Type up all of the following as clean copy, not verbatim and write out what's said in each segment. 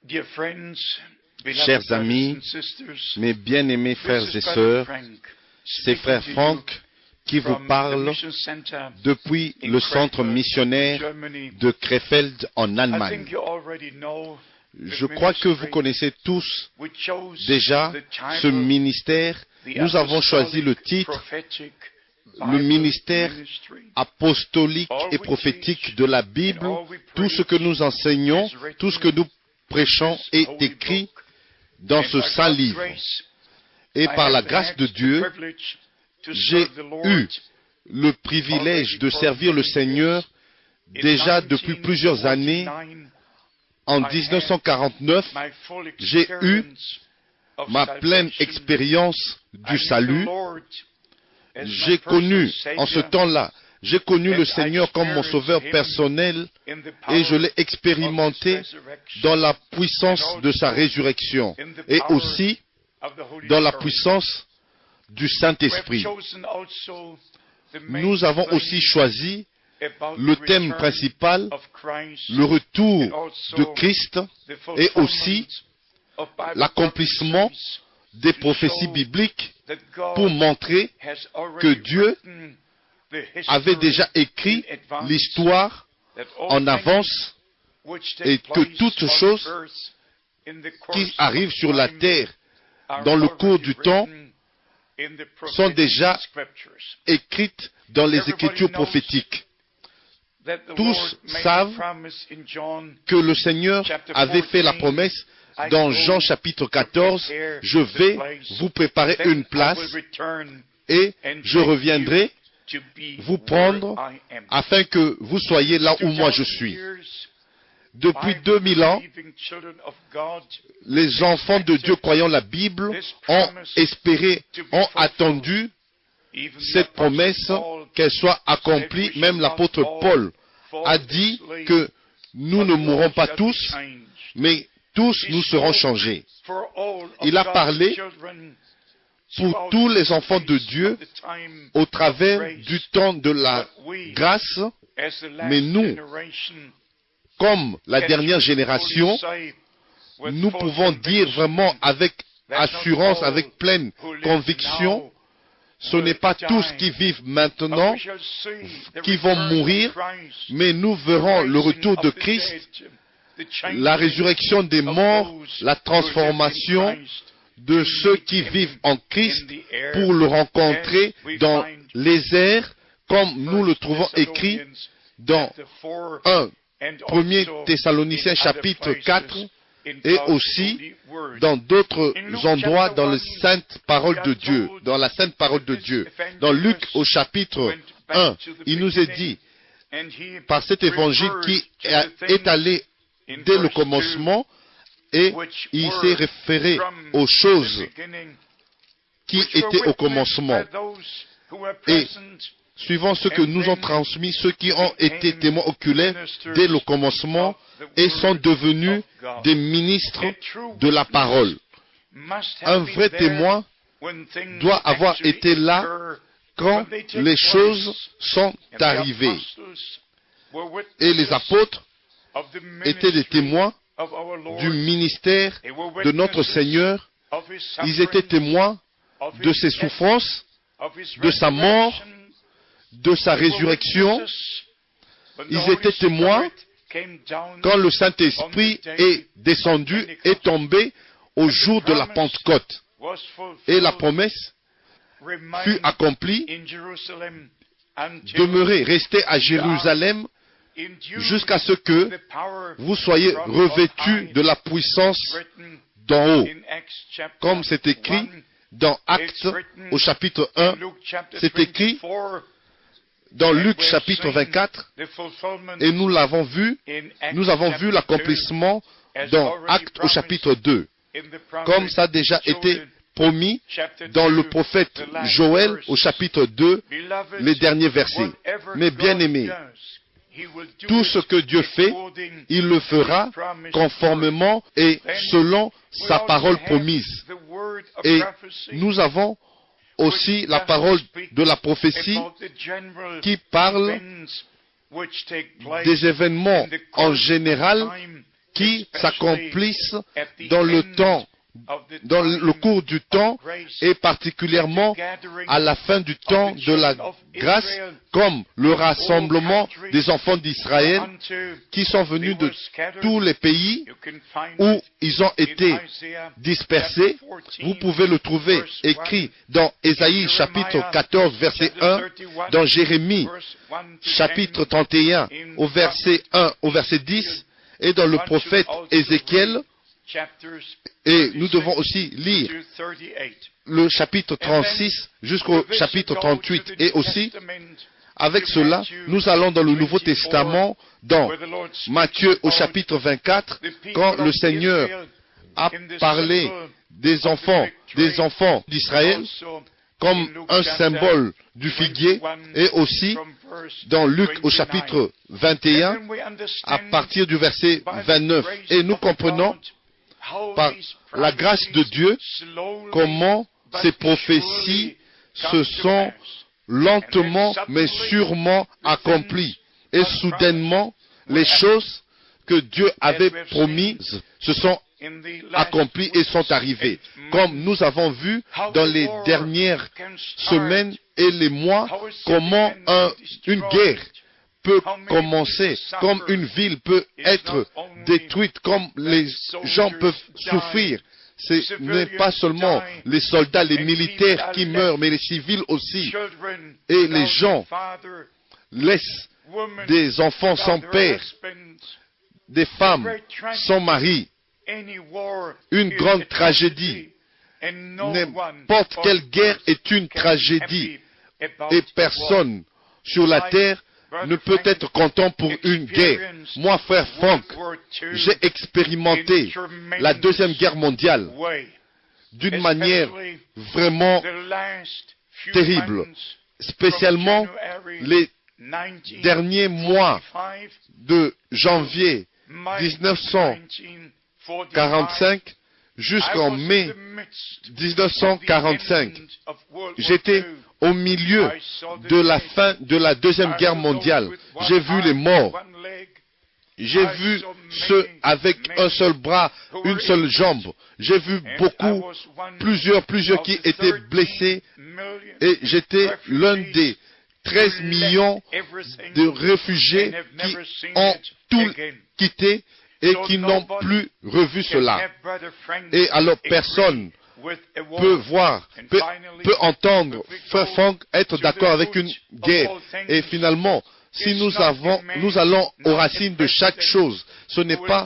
Chers amis, mes bien-aimés frères et sœurs, c'est frère Frank qui vous parle depuis le centre missionnaire de Krefeld en Allemagne. Je crois que vous connaissez tous déjà ce ministère. Nous avons choisi le titre, le ministère apostolique et prophétique de la Bible. Tout ce que nous enseignons, tout ce que nous prêchons est écrit dans ce saint livre. Et par la grâce de Dieu, j'ai eu le privilège de servir le Seigneur déjà depuis plusieurs années. En 1949, j'ai eu ma pleine expérience du salut. J'ai connu, en ce temps-là, j'ai connu le Seigneur comme mon sauveur personnel et je l'ai expérimenté dans la puissance de sa résurrection et aussi dans la puissance du Saint-Esprit. Nous avons aussi choisi le thème principal, le retour de Christ et aussi l'accomplissement des prophéties bibliques pour montrer que Dieu avait déjà écrit l'histoire en avance et que toutes choses qui arrivent sur la terre dans le cours du temps sont déjà écrites dans les Écritures prophétiques. Tous savent que le Seigneur avait fait la promesse dans Jean chapitre 14, « Je vais vous préparer une place et je reviendrai vous prendre afin que vous soyez là où moi je suis. » Depuis 2000 ans, les enfants de Dieu croyant la Bible ont espéré, ont attendu cette promesse qu'elle soit accomplie. Même l'apôtre Paul a dit que nous ne mourrons pas tous, mais tous nous serons changés. Il a parlé pour tous les enfants de Dieu au travers du temps de la grâce, mais nous, comme la dernière génération, nous pouvons dire vraiment avec assurance, avec pleine conviction, ce n'est pas tous qui vivent maintenant qui vont mourir, mais nous verrons le retour de Christ, la résurrection des morts, la transformation de ceux qui vivent en Christ pour le rencontrer dans les airs, comme nous le trouvons écrit dans 1 Thessaloniciens chapitre 4 et aussi dans d'autres endroits dans la sainte parole de Dieu, dans la sainte parole de Dieu. Dans Luc au chapitre 1, il nous est dit, par cet évangile qui est allé dès le commencement, et il s'est référé aux choses qui étaient au commencement. Et suivant ce que nous ont transmis, ceux qui ont été témoins oculaires dès le commencement et sont devenus des ministres de la parole. Un vrai témoin doit avoir été là quand les choses sont arrivées. Et les apôtres étaient des témoins du ministère de notre Seigneur. Ils étaient témoins de ses souffrances, de sa mort, de sa résurrection. Ils étaient témoins quand le Saint-Esprit est descendu, est tombé au jour de la Pentecôte. Et la promesse fut accomplie, demeurez, restez à Jérusalem jusqu'à ce que vous soyez revêtus de la puissance d'en haut. Comme c'est écrit dans Actes au chapitre 1, c'est écrit dans Luc chapitre 24, et nous l'avons vu, nous avons vu l'accomplissement dans Actes au chapitre 2, comme ça a déjà été promis dans le prophète Joël au chapitre 2, les derniers versets. Mais bien aimés, tout ce que Dieu fait, il le fera conformément et selon sa parole promise. Et nous avons aussi la parole de la prophétie qui parle des événements en général qui s'accomplissent dans le temps, dans le cours du temps, et particulièrement à la fin du temps de la grâce, comme le rassemblement des enfants d'Israël qui sont venus de tous les pays où ils ont été dispersés. Vous pouvez le trouver écrit dans Ésaïe chapitre 14 verset 1, dans Jérémie chapitre 31 au verset 1 au verset 10, et dans le prophète Ézéchiel. Et nous devons aussi lire le chapitre 36 jusqu'au chapitre 38. Et aussi, avec cela, nous allons dans le Nouveau Testament, dans Matthieu au chapitre 24, quand le Seigneur a parlé des enfants d'Israël comme un symbole du figuier, et aussi dans Luc au chapitre 21, à partir du verset 29. Et nous comprenons par la grâce de Dieu comment ces prophéties se sont lentement mais sûrement accomplies. Et soudainement, les choses que Dieu avait promises se sont accomplies et sont arrivées. Comme nous avons vu dans les dernières semaines et les mois, comment une guerre peut commencer, comme une ville peut être détruite, comme les gens peuvent souffrir. Ce n'est pas seulement les soldats, les militaires qui meurent, mais les civils aussi. Et les gens laissent des enfants sans père, des femmes sans mari. Une grande tragédie. N'importe quelle guerre est une tragédie. Et personne sur la terre ne peut être content pour une guerre. Moi, frère Franck, j'ai expérimenté la Deuxième Guerre mondiale d'une manière vraiment terrible, spécialement les derniers mois de janvier 1945 jusqu'en mai 1945. J'étais au milieu de la fin de la Deuxième Guerre mondiale. J'ai vu les morts. J'ai vu ceux avec un seul bras, une seule jambe. J'ai vu plusieurs qui étaient blessés. Et j'étais l'un des 13 millions de réfugiés qui ont tout quitté et qui n'ont plus revu cela. Et alors personne peut entendre Frère Franck être d'accord avec une guerre. Et finalement, si nous allons aux racines de chaque chose, ce n'est pas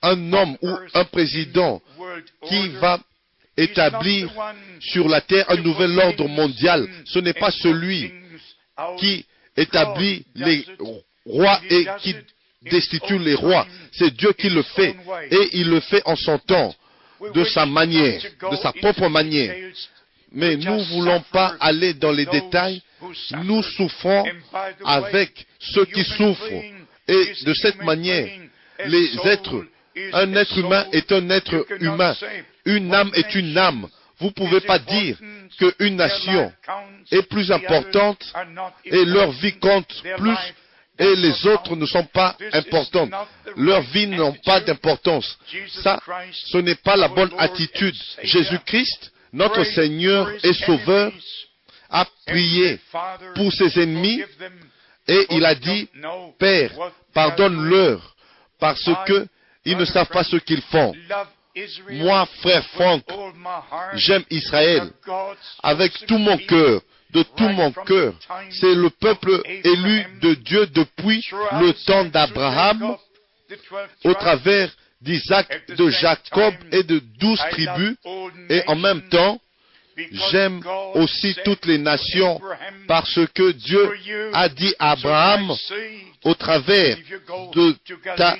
un homme ou un président qui va établir sur la terre un nouvel ordre mondial. Ce n'est pas celui qui établit les rois et qui destitue les rois. C'est Dieu qui le fait. Et il le fait en son temps, de sa manière, de sa propre manière. Mais nous ne voulons pas aller dans les détails. Nous souffrons avec ceux qui souffrent. Et de cette manière, un être humain est un être humain. Une âme est une âme. Vous ne pouvez pas dire qu'une nation est plus importante et leur vie compte plus et les autres ne sont pas importantes. Leurs vies n'ont pas d'importance. Ça, ce n'est pas la bonne attitude. Jésus-Christ, notre Seigneur et Sauveur, a prié pour ses ennemis et il a dit, « Père, pardonne-leur parce qu'ils ne savent pas ce qu'ils font. » Moi, frère Franck, j'aime Israël avec tout mon cœur. De tout mon cœur. C'est le peuple élu de Dieu depuis le temps d'Abraham, au travers d'Isaac, de Jacob et de 12 tribus. Et en même temps, j'aime aussi toutes les nations parce que Dieu a dit à Abraham, au travers de ta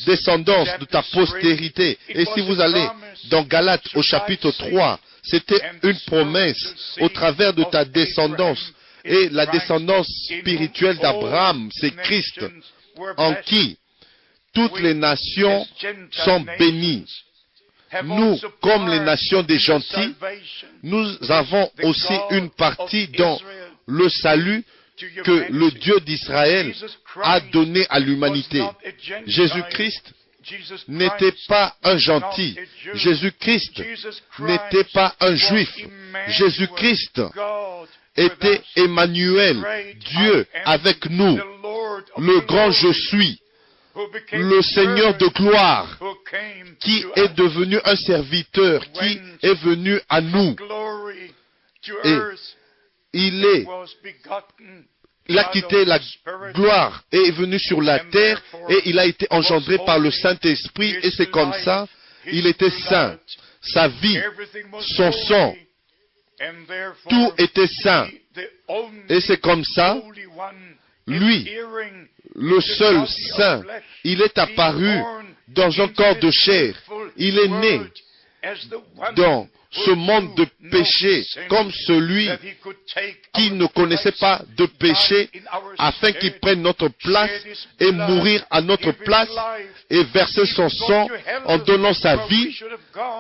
descendance, de ta postérité. Et si vous allez dans Galates au chapitre 3, c'était une promesse au travers de ta descendance. Et la descendance spirituelle d'Abraham, c'est Christ, en qui toutes les nations sont bénies. Nous, comme les nations des gentils, nous avons aussi une partie dans le salut que le Dieu d'Israël a donné à l'humanité. Jésus-Christ n'était pas un gentil. Jésus-Christ n'était pas un juif. Jésus-Christ était Emmanuel, Dieu avec nous, le grand je suis, le Seigneur de gloire, qui est devenu un serviteur, qui est venu à nous. Et il a quitté la gloire et est venu sur la terre et il a été engendré par le Saint-Esprit et c'est comme ça, il était saint. Sa vie, son sang, tout était saint. Et c'est comme ça, lui, le seul saint, il est apparu dans un corps de chair. Il est né dans ce monde de péché comme celui qui ne connaissait pas de péché afin qu'il prenne notre place et mourir à notre place et verser son sang en donnant sa vie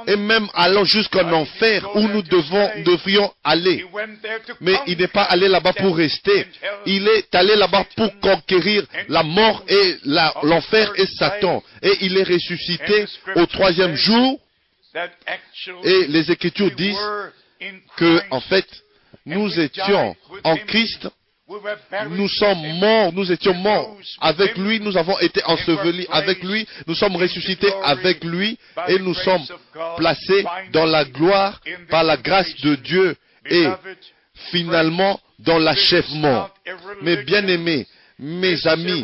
et même allant jusqu'en enfer où nous devrions aller. Mais il n'est pas allé là-bas pour rester. Il est allé là-bas pour conquérir la mort et l'enfer et Satan. Et il est ressuscité au 3e jour. Et les Écritures disent que, en fait, nous étions en Christ, nous sommes morts, nous étions morts avec lui, nous avons été ensevelis avec lui, nous sommes ressuscités avec lui et nous sommes placés dans la gloire par la grâce de Dieu et finalement dans l'achèvement. Mais bien aimés, mes amis,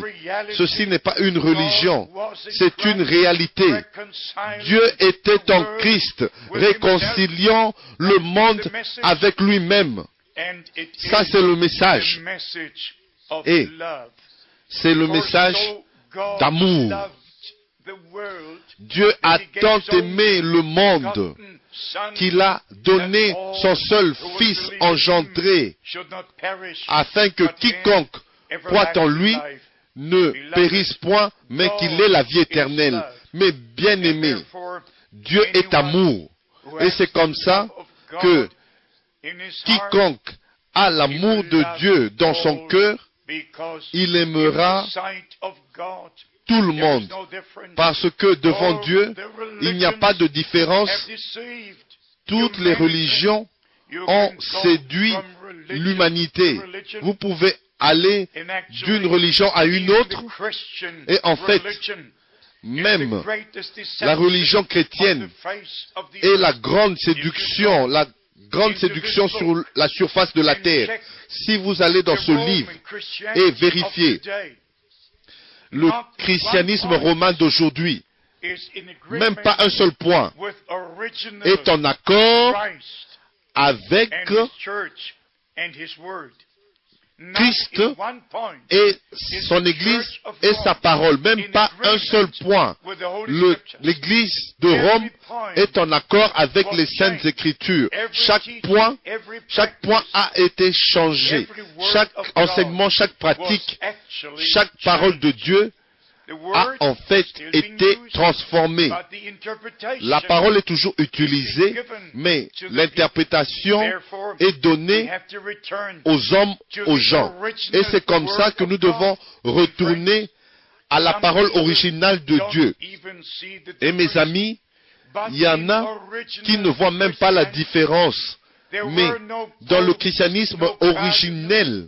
ceci n'est pas une religion, c'est une réalité. Dieu était en Christ, réconciliant le monde avec lui-même. Ça, c'est le message. Et c'est le message d'amour. Dieu a tant aimé le monde qu'il a donné son seul Fils engendré, afin que quiconque croit en lui ne périsse point, mais qu'il ait la vie éternelle. Mais bien aimé, Dieu est amour. Et c'est comme ça que quiconque a l'amour de Dieu dans son cœur, il aimera tout le monde. Parce que devant Dieu, il n'y a pas de différence. Toutes les religions ont séduit l'humanité. Vous pouvez aller d'une religion à une autre, et en fait, même la religion chrétienne est la grande séduction sur la surface de la terre. Si vous allez dans ce livre et vérifiez le christianisme romain d'aujourd'hui, même pas un seul point est en accord avec Christ et son Église et sa parole, même pas un seul point. L'Église de Rome est en accord avec les Saintes Écritures. Chaque point a été changé. Chaque enseignement, chaque pratique, chaque parole de Dieu a en fait été transformée. La parole est toujours utilisée, mais l'interprétation est donnée aux hommes, aux gens. Et c'est comme ça que nous devons retourner à la parole originale de Dieu. Et mes amis, il y en a qui ne voient même pas la différence. Mais dans le christianisme originel,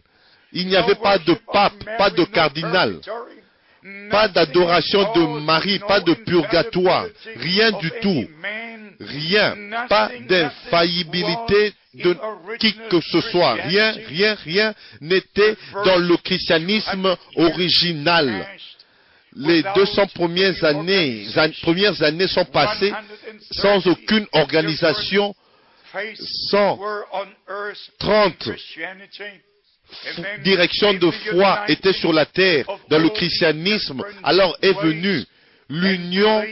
il n'y avait pas de pape, pas de cardinal, pas d'adoration de Marie, pas de purgatoire, rien du tout. Rien, pas d'infaillibilité de qui que ce soit. Rien n'était dans le christianisme original. Les 200 premières années sont passées sans aucune organisation, sans 30 directions de foi étaient sur la terre dans le christianisme. Alors est venue l'union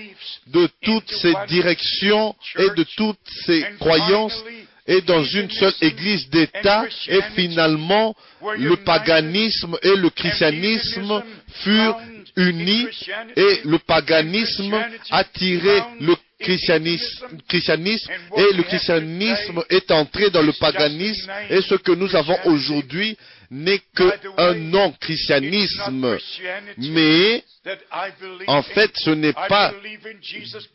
de toutes ces directions et de toutes ces croyances et dans une seule église d'État, et finalement le paganisme et le christianisme furent unis et le paganisme a tiré le christianisme et le christianisme est entré dans le paganisme et ce que nous avons aujourd'hui n'est qu'un nom, christianisme, mais en fait ce n'est pas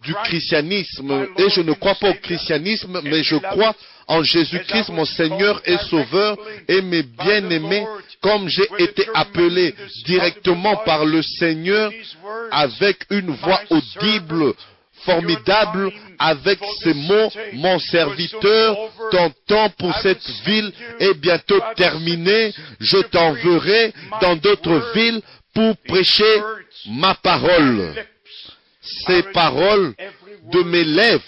du christianisme, et je ne crois pas au christianisme, mais je crois en Jésus-Christ, mon Seigneur et Sauveur, et mes bien-aimés, comme j'ai été appelé directement par le Seigneur, avec une voix audible, formidable, avec ces mots, mon serviteur, ton temps pour cette ville est bientôt terminé, je t'enverrai dans d'autres villes pour prêcher ma parole. Ces paroles de mes lèvres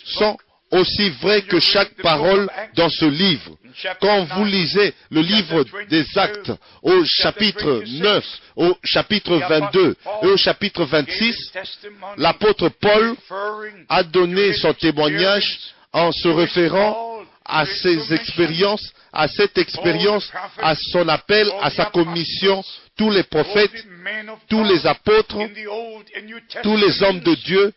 sont aussi vraies que chaque parole dans ce livre. Quand vous lisez le livre des Actes au chapitre 9, au chapitre 22 et au chapitre 26, l'apôtre Paul a donné son témoignage en se référant à ses expériences, à cette expérience, à son appel, à sa commission. Tous les prophètes, tous les apôtres, tous les hommes de Dieu,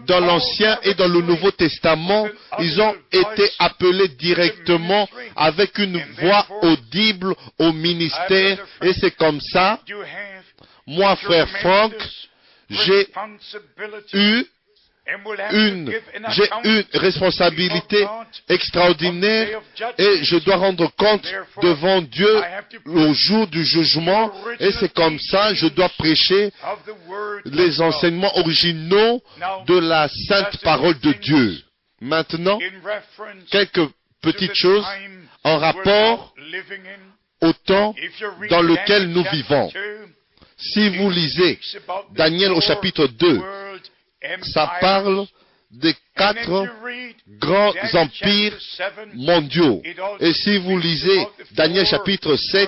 dans l'Ancien et dans le Nouveau Testament, ils ont été appelés directement avec une voix audible au ministère. Et c'est comme ça, moi, frère Franck, j'ai eu une responsabilité extraordinaire et je dois rendre compte devant Dieu au jour du jugement, et c'est comme ça je dois prêcher les enseignements originaux de la sainte parole de Dieu. Maintenant, quelques petites choses en rapport au temps dans lequel nous vivons. Si vous lisez Daniel au chapitre 2, ça parle des 4 grands empires mondiaux. Et si vous lisez Daniel chapitre 7,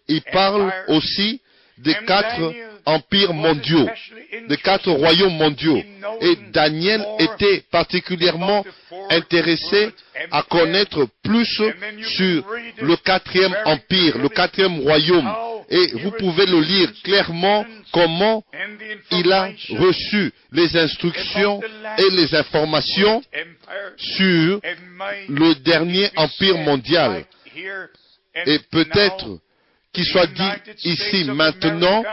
il parle aussi des 4 empires mondiaux, des 4 royaumes mondiaux. Et Daniel était particulièrement intéressé à connaître plus sur le 4e empire, le 4e royaume. Et vous pouvez le lire clairement comment il a reçu les instructions et les informations sur le dernier empire mondial. Et peut-être qu'il soit dit ici maintenant,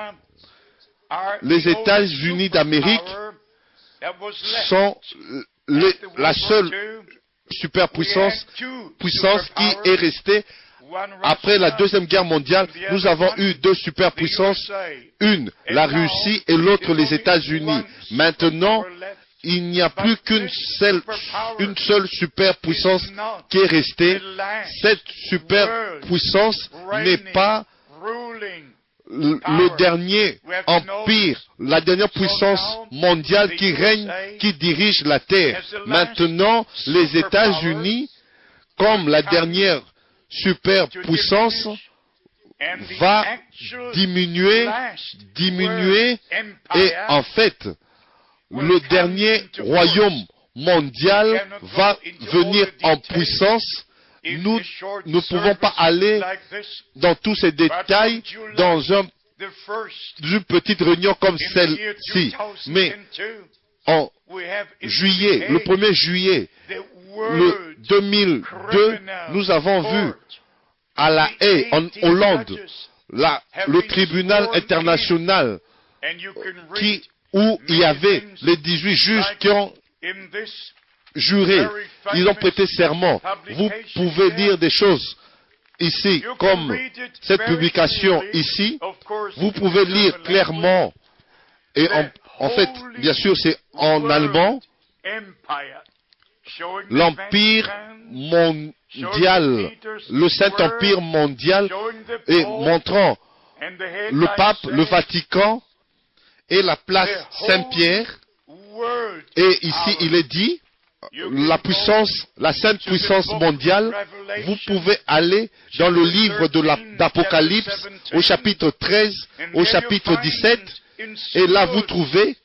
les États-Unis d'Amérique sont la seule superpuissance qui est restée. Après la Deuxième Guerre mondiale, nous avons eu 2 superpuissances, une la Russie et l'autre les États-Unis. Maintenant, il n'y a plus qu'une seule superpuissance qui est restée. Cette superpuissance n'est pas le dernier empire, la dernière puissance mondiale qui règne, qui dirige la terre. Maintenant, les États-Unis, comme la dernière superpuissance, va diminuer, et en fait, le dernier royaume mondial va venir en puissance. Nous ne pouvons pas aller dans tous ces détails dans une petite réunion comme celle-ci. Mais en juillet, le 1er juillet, le 2002, nous avons vu à La Haye, en Hollande, le tribunal international où il y avait les 18 juges qui ont juré, ils ont prêté serment. Vous pouvez lire des choses ici, comme cette publication ici. Vous pouvez lire clairement, et en fait, bien sûr, c'est en allemand, l'Empire mondial, le Saint-Empire mondial, et montrant le pape, le Vatican et la place Saint-Pierre. Et ici, il est dit, la puissance, la sainte puissance mondiale. Vous pouvez aller dans le livre d'Apocalypse au chapitre 13, au chapitre 17, et là vous trouvez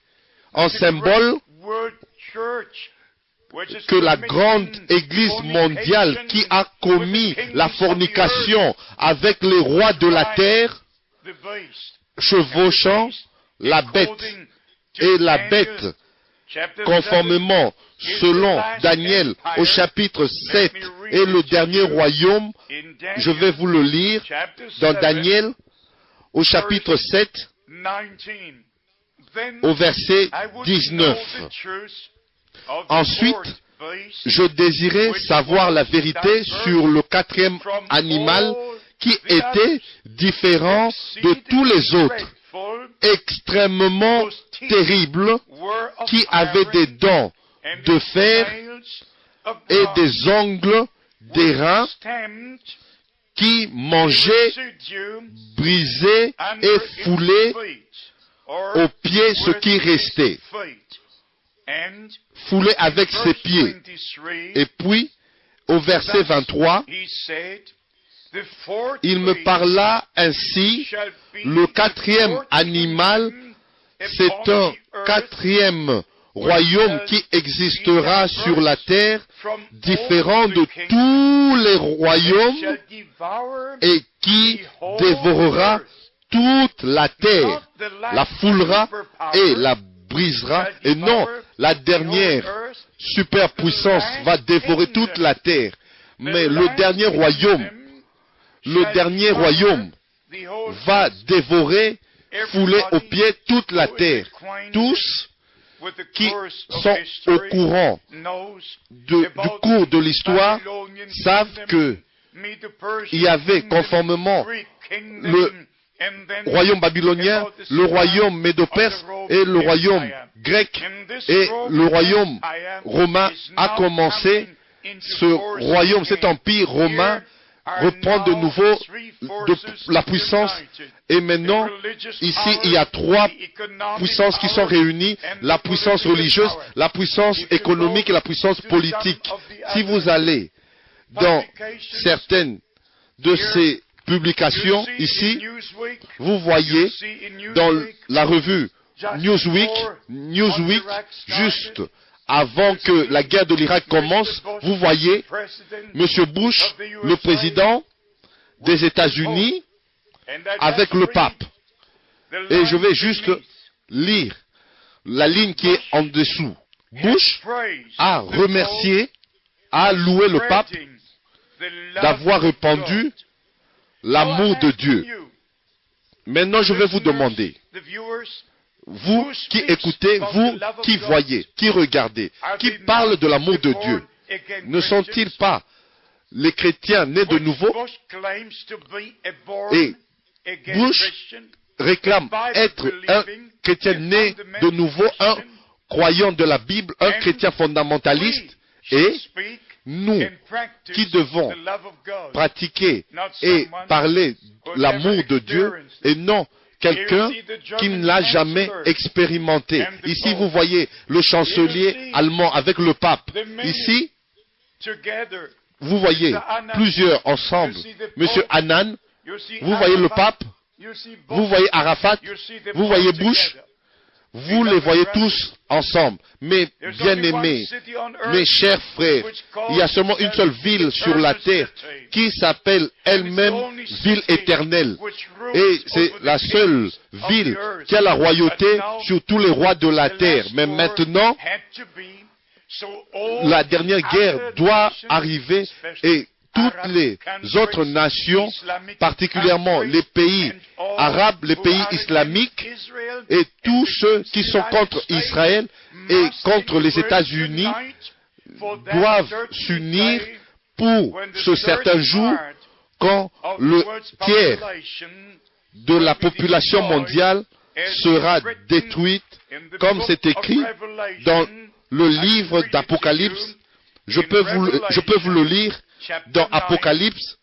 en symbole que la grande Église mondiale qui a commis la fornication avec les rois de la terre, chevauchant la bête, et la bête conformément, selon Daniel, au chapitre 7 et le dernier royaume. Je vais vous le lire dans Daniel, au chapitre 7, au verset 19. Ensuite, je désirais savoir la vérité sur le quatrième animal qui était différent de tous les autres, extrêmement terrible, qui avait des dents de fer et des ongles d'airain, qui mangeait, brisait et foulait aux pieds ce qui restait. Foulait avec ses pieds. Et puis, au verset 23, il me parla ainsi, le quatrième animal, c'est un quatrième royaume qui existera sur la terre, différent de tous les royaumes, et qui dévorera toute la terre, la foulera et la brisera, et non, la dernière superpuissance va dévorer toute la terre, mais le dernier royaume va dévorer, fouler aux pieds toute la terre. Tous qui sont au courant du cours de l'histoire savent que il y avait conformément le royaume babylonien, le royaume médo-perse et le royaume grec, et le royaume romain a commencé. Ce royaume, cet empire romain reprend de nouveau la puissance, et maintenant ici il y a trois puissances qui sont réunies: la puissance religieuse, la puissance économique et la puissance politique. Si vous allez dans certaines de ces publications ici, vous voyez dans la revue Newsweek, juste avant que la guerre de l'Irak commence, vous voyez M. Bush, le président des États-Unis, avec le pape. Et je vais juste lire la ligne qui est en dessous. Bush a remercié, a loué le pape d'avoir répandu l'amour de Dieu. Maintenant, je vais vous demander, vous qui écoutez, vous qui voyez, qui regardez, qui parlent de l'amour de Dieu, ne sont-ils pas les chrétiens nés de nouveau? Et Bush réclame être un chrétien né de nouveau, un croyant de la Bible, un chrétien fondamentaliste, et nous qui devons pratiquer et parler de l'amour de Dieu, et non quelqu'un qui ne l'a jamais expérimenté. Ici, vous voyez le chancelier allemand avec le pape. Ici, vous voyez plusieurs ensemble. Monsieur Annan, vous voyez le pape, vous voyez Arafat, vous voyez Bush, vous les voyez tous ensemble. Mais bien-aimés, mes chers frères, il y a seulement une seule ville sur la terre qui s'appelle elle-même ville éternelle. Et c'est la seule ville qui a la royauté sur tous les rois de la terre. Mais maintenant, la dernière guerre doit arriver, et toutes les autres nations, particulièrement les pays arabes, les pays islamiques, et tous ceux qui sont contre Israël et contre les États-Unis, doivent s'unir pour ce certain jour quand le tiers de la population mondiale sera détruite, comme c'est écrit dans le livre d'Apocalypse. Je peux vous le lire dans Apocalypse,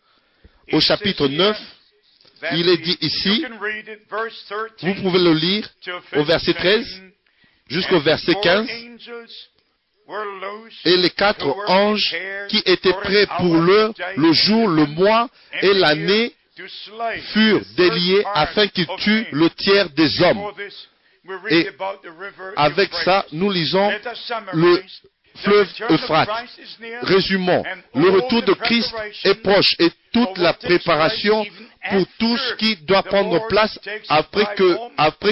au chapitre 9. Il est dit ici, vous pouvez le lire au verset 13 jusqu'au verset 15. Et les 4 anges qui étaient prêts pour l'heure, le jour, le mois et l'année furent déliés afin qu'ils tuent le tiers des hommes. Et avec ça, nous lisons le fleuve Euphrate. Résumons, le retour de Christ est proche, et toute la préparation pour tout ce qui doit prendre place après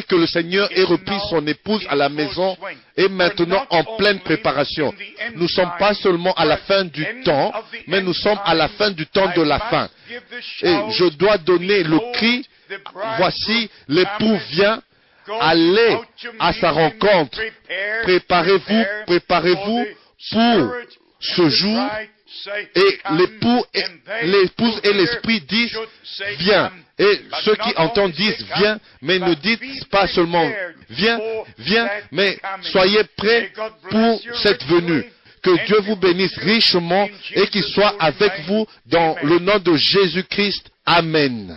que le Seigneur ait repris son épouse à la maison et maintenant en pleine préparation. Nous ne sommes pas seulement à la fin du temps, mais nous sommes à la fin du temps de la fin. Et je dois donner le cri, voici, l'époux vient, allez à sa rencontre. Préparez-vous, préparez-vous pour ce jour. Et l'épouse et l'esprit disent, viens. Et ceux qui entendent disent, viens, mais ne dites pas seulement, viens, viens, mais soyez prêts pour cette venue. Que Dieu vous bénisse richement et qu'il soit avec vous dans le nom de Jésus-Christ. Amen.